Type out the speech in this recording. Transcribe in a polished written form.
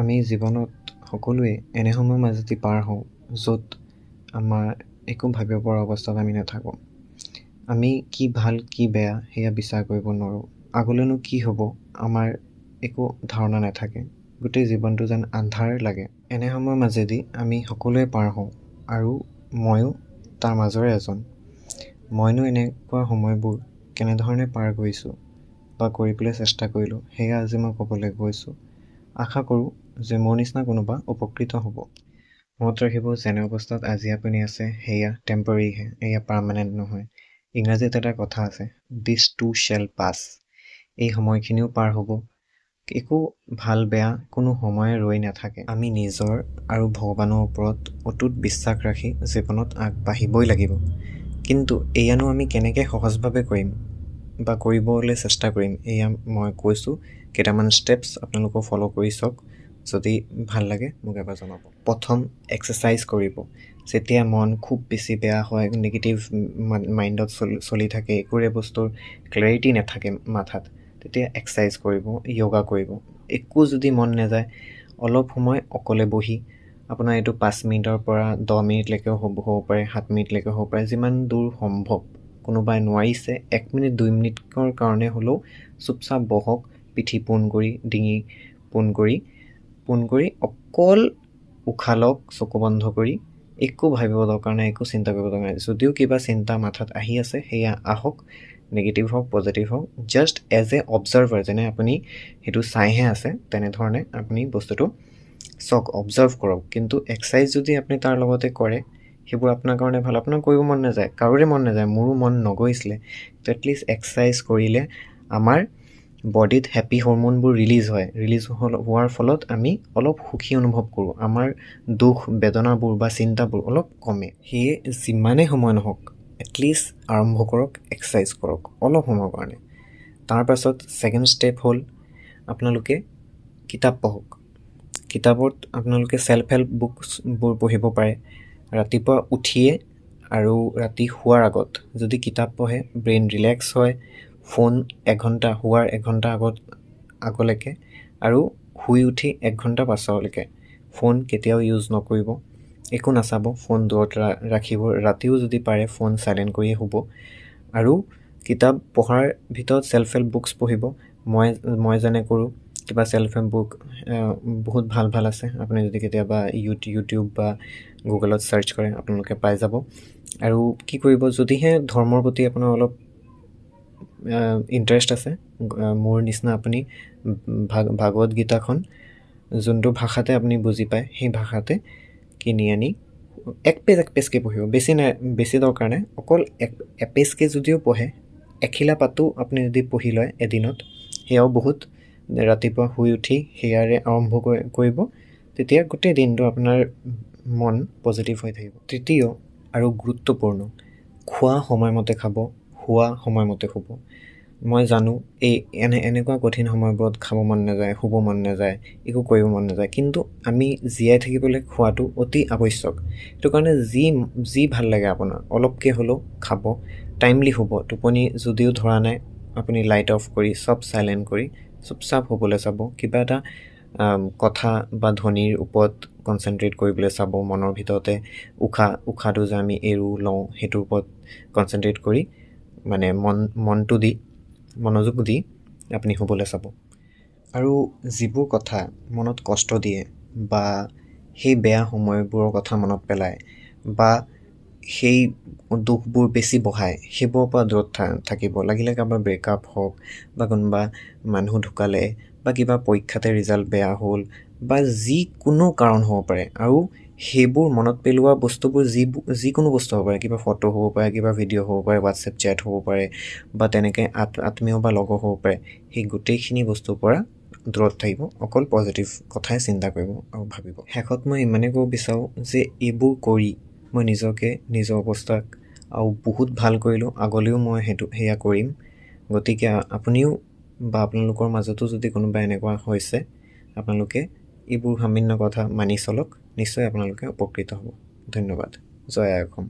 আমি জীৱনত সকলোৱে এনে সময়ৰ মাজেদি পাৰ হওঁ য'ত আমাৰ একো ভাবিব পৰা অৱস্থাত আমি নাথাকোঁ। আমি কি ভাল কি বেয়া সেয়া বিচাৰ কৰিব নোৱাৰোঁ। আগলৈনো কি হ'ব আমাৰ একো ধাৰণা নাথাকে। গোটেই জীৱনটো যেন আন্ধাৰ লাগে। এনে সময়ৰ মাজেদি আমি সকলোৱে পাৰ হওঁ আৰু ময়ো তাৰ মাজৰে এজন। মইনো এনেকুৱা সময়বোৰ কেনেধৰণে পাৰ কৰিছোঁ বা কৰিবলৈ চেষ্টা কৰিলোঁ সেয়া আজি মই ক'বলৈ গৈছোঁ। আশা কৰোঁ যে মোৰ নিচিনা কোনোবা উপকৃত হ'ব। মনত ৰাখিব যেনে অৱস্থাত আজি আপুনি আছে সেয়া টেম্পৰেৰীহে, এয়া পাৰ্মানেণ্ট নহয়। ইংৰাজীত এটা কথা আছে, দিছ টু শ্বেল পাছ। এই সময়খিনিও পাৰ হ'ব। একো ভাল বেয়া কোনো সময়ে ৰৈ নাথাকে। আমি নিজৰ আৰু ভগৱানৰ ওপৰত অটুট বিশ্বাস ৰাখি জীৱনত আগবাঢ়িবই লাগিব। কিন্তু এয়ানো আমি কেনেকৈ সহজভাৱে কৰিম বা কৰিবলৈ চেষ্টা কৰিম, এয়া মই কৈছোঁ। কেইটামান ষ্টেপছ আপোনালোকক ফ'ল' কৰি চাওক। যদি ভাল লাগে মোক এবাৰ জনাব। প্ৰথম, এক্সাৰচাইজ কৰিব। যেতিয়া মন খুব বেছি বেয়া হয়, নিগেটিভ মাইণ্ডত চলি থাকে, একোৰে বস্তুৰ ক্লেৰিটি নাথাকে মাথাত, তেতিয়া এক্সাৰচাইজ কৰিব, য়োগা কৰিব। একো যদি মন নাযায়, অলপ সময় অকলে বহি আপোনাৰ এইটো 5 মিনিটৰ পৰা 10 মিনিটলৈকেও হ'ব পাৰে, 7 মিনিটলৈকে হ'ব পাৰে, যিমান দূৰ সম্ভৱ। কোনোবাই নোৱাৰিছে 1 মিনিট 2 মিনিটৰ কাৰণে হ'লেও চুপচাপ বহক, পিঠি পোন কৰি, ডিঙি পোন কৰি অকল উশাহ লওক, চকু বন্ধ কৰি। একো ভাবিব দৰকাৰ নাই, একো চিন্তা কৰিব দৰকাৰ নাই। যদিও কিবা চিন্তা মাথাত আহি আছে সেয়া আহক, নেগেটিভ হওক পজিটিভ হওক, জাষ্ট এজ এ অবজাৰ্ভাৰ, যেনে আপুনি সেইটো চাইহে আছে তেনেধৰণে আপুনি বস্তুটো চাওক, অবজাৰ্ভ কৰক। কিন্তু এক্সাৰচাইজ যদি আপুনি তাৰ লগতে কৰে, সেইবোৰ আপোনাৰ কাৰণে ভাল। আপোনাৰ কৰিব মন নাযায়, কাৰোৰে মন নাযায়, মোৰো মন নগৈছিলে। তো এটলিষ্ট এক্সাৰচাইজ কৰিলে আমাৰ বডিত হেপী হৰম'নবোৰ ৰিলিজ হয়। হোৱাৰ ফলত আমি অলপ সুখী অনুভৱ কৰোঁ। আমাৰ দুখ বেদনাবোৰ বা চিন্তাবোৰ অলপ কমে। সেয়ে যিমানেই সময় নহওক এটলিষ্ট আৰম্ভ কৰক, এক্সাৰচাইজ কৰক অলপ সময়ৰ কাৰণে। তাৰপাছত ছেকেণ্ড ষ্টেপ হ'ল আপোনালোকে কিতাপ পঢ়ক। কিতাপত আপোনালোকে ছেল্ফ হেল্প বুকছবোৰ পঢ়িব পাৰে। ৰাতিপুৱা উঠিয়ে আৰু ৰাতি শোৱাৰ আগত যদি কিতাপ পঢ়ে ব্ৰেইন ৰিলেক্স হয়। ফোন শোৱাৰ 1 ঘণ্টা আগলৈকে আৰু শুই উঠি 1 ঘণ্টা পাছলৈকে ফোন কেতিয়াও ইউজ নকৰিব। একো নাচাব, ফোন দূৰত ৰাখিব। ৰাতিও যদি পাৰে ফোন চাইলেণ্ট কৰিয়ে শুব। আৰু কিতাপ পঢ়াৰ ভিতৰত ছেল্ফ হেল্প বুকছ পঢ়িব। মই যেনে কৰোঁ, কিবা ছেল্ফ হেল্প বুক বহুত ভাল আছে। আপুনি যদি কেতিয়াবা ইউটিউব বা গুগলত ছাৰ্চ কৰে আপোনালোকে পাই যাব। আৰু কি কৰিব, যদিহে ধৰ্মৰ প্ৰতি আপোনাৰ অলপ ইণ্টাৰেষ্ট আছে, মোৰ নিচিনা আপুনি ভাগৱত গীতাখন যোনটো ভাষাতে আপুনি বুজি পায় সেই ভাষাতে কিনি আনি 1 পেজকৈ পঢ়িব। বেছি দৰকাৰ নাই, অকল এপেজকৈ যদিও পঢ়ে, এখিলা পাতো আপুনি যদি পঢ়ি লয় এদিনত, সেয়াও বহুত। ৰাতিপুৱা শুই উঠি সেয়াৰে আৰম্ভ কৰিব, তেতিয়া গোটেই দিনটো আপোনাৰ মন পজিটিভ হৈ থাকিব। তৃতীয় আৰু গুৰুত্বপূৰ্ণ, খোৱা সময়মতে খাব, শোৱা সময়মতে শুব। মই জানো এনেকুৱা কঠিন সময়বোৰত খাব মন নাযায়, শুব মন নাযায়, একো কৰিব মন নাযায়, কিন্তু আমি জীয়াই থাকিবলৈ খোৱাটো অতি আৱশ্যক। সেইটো কাৰণে যি ভাল লাগে আপোনাৰ অলপকৈ হ'লেও খাব, টাইমলি শুব। টোপনি যদিও ধৰা নাই, আপুনি লাইট অফ কৰি চব চাইলেণ্ট কৰি চুপচাপ শুবলৈ চাব। কিবা এটা কথা বা ধ্বনিৰ ওপৰত কনচেনট্ৰেট কৰিবলৈ চাব। মনৰ ভিতৰতে উশাহটো যে আমি লওঁ সেইটোৰ ওপৰত কনচেনট্ৰেট কৰি, মানে মনোযোগ দি আপুনি শুবলৈ চাব। আৰু যিবোৰ কথা মনত কষ্ট দিয়ে বা সেই বেয়া সময়বোৰৰ কথা মনত পেলায় বা সেই দুখবোৰ বেছি বঢ়ায়, সেইবোৰৰ পৰা দূৰত থাকিব। লাগিলে কাৰোবাৰ ব্ৰেকআপ হওক বা কোনোবা মানুহ ঢুকালে বা কিবা পৰীক্ষাতে ৰিজাল্ট বেয়া হ'ল বা যিকোনো কাৰণ হ'ব পাৰে। আৰু সেইবোৰ মনত পেলোৱা বস্তুবোৰ যিকোনো বস্তু হ'ব পাৰে, কিবা ফটো হ'ব পাৰে, কিবা ভিডিঅ' হ'ব পাৰে, হোৱাটছএপ চেট হ'ব পাৰে বা তেনেকৈ আত্মীয় বা লগৰ হ'ব পাৰে। সেই গোটেইখিনি বস্তুৰ পৰা দূৰত থাকিব, অকল পজিটিভ কথাই চিন্তা কৰিব আৰু ভাবিব। শেষত মই ইমানেই ক'ব বিচাৰোঁ যে এইবোৰ কৰি মই নিজৰ অৱস্থাক আৰু বহুত ভাল কৰিলোঁ। আগলৈও মই সেয়া কৰিম। গতিকে আপুনিও বা আপোনালোকৰ মাজতো যদি কোনোবা এনেকুৱা হৈছে, আপোনালোকে এইবোৰ সামান্য কথা মানি চলক, নিশ্চয় আপোনালোকে উপকৃত হ'ব। ধন্যবাদ। জয় আই অসম।